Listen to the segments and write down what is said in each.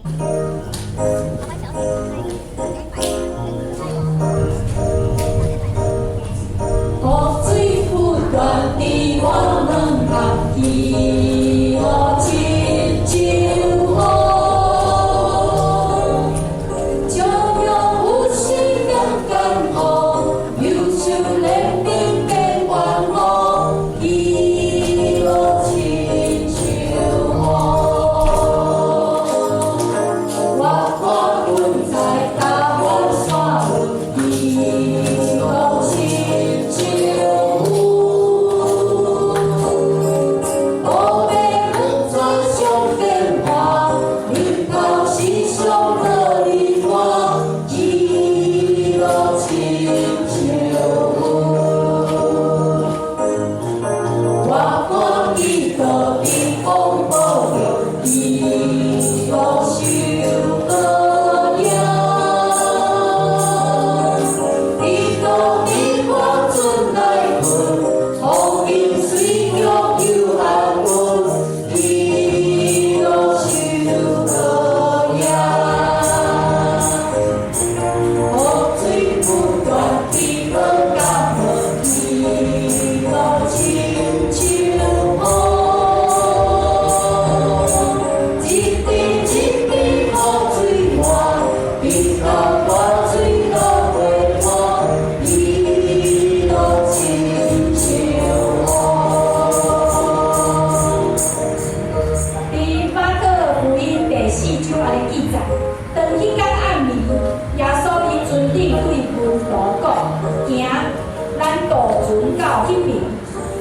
河水不断地我能合起，我亲像风，就用有心的感动，优秀人民变万梦，一路亲像风。我看阮在大湾山一路亲像有，乌白不转上变化，日头是上的日光，一路亲像有。我看伊道比风暴着，一路受过影。伊道比我船来困，风影水中又含阮，一路受过影。河水不断地落甲无一路亲像风。一滴一滴河水满，冰到大水都袂干，一路亲像风。伫马可福音第4章安尼记载，当迄天暗暝，耶稣伫船顶对门徒讲：“行，咱渡船到迄边。”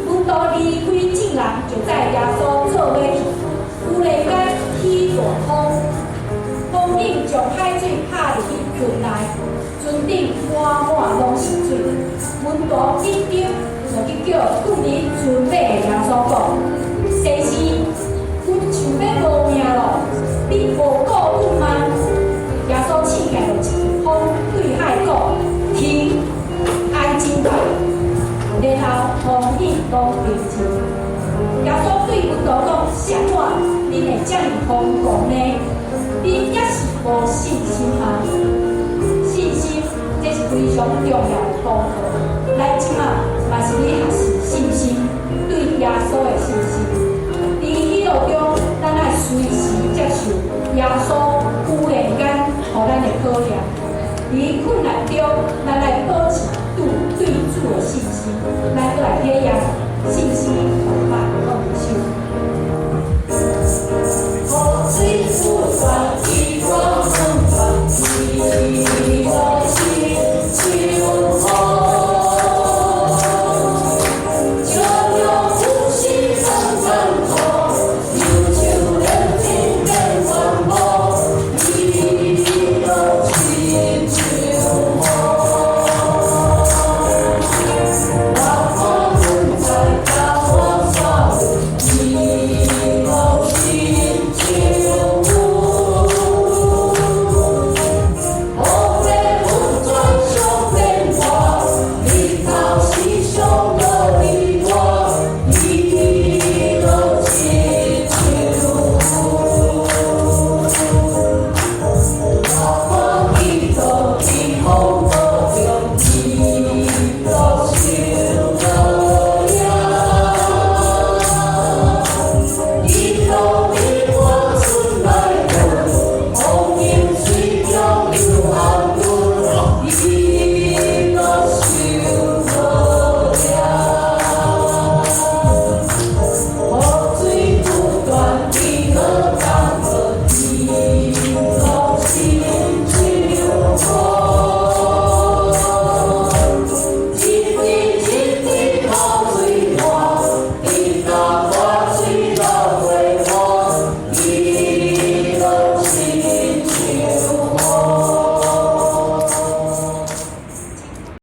门徒离开众人，就载耶稣做伙去。有日间起大风，风影将海水拍入去船内，船顶满满拢是水。门徒紧张，就去叫拄伫船尾的耶稣讲：“先生，阮像要无命咯，你无顾阮吗？”耶稣醒起来就一风对海讲：“停，安静吧。”然后风雨拢平静。耶稣对门徒讲：“啥话？恁会遮尔疯狂呢？恁也是无信心吗？信心，这是非常重要的功课。咱即马嘛是咧学习信心，对耶稣的信心。伫迄路中，咱爱随时接受耶稣忽然间予咱的考验。伫困难中，咱爱保持对主的信心，咱都来体验信心。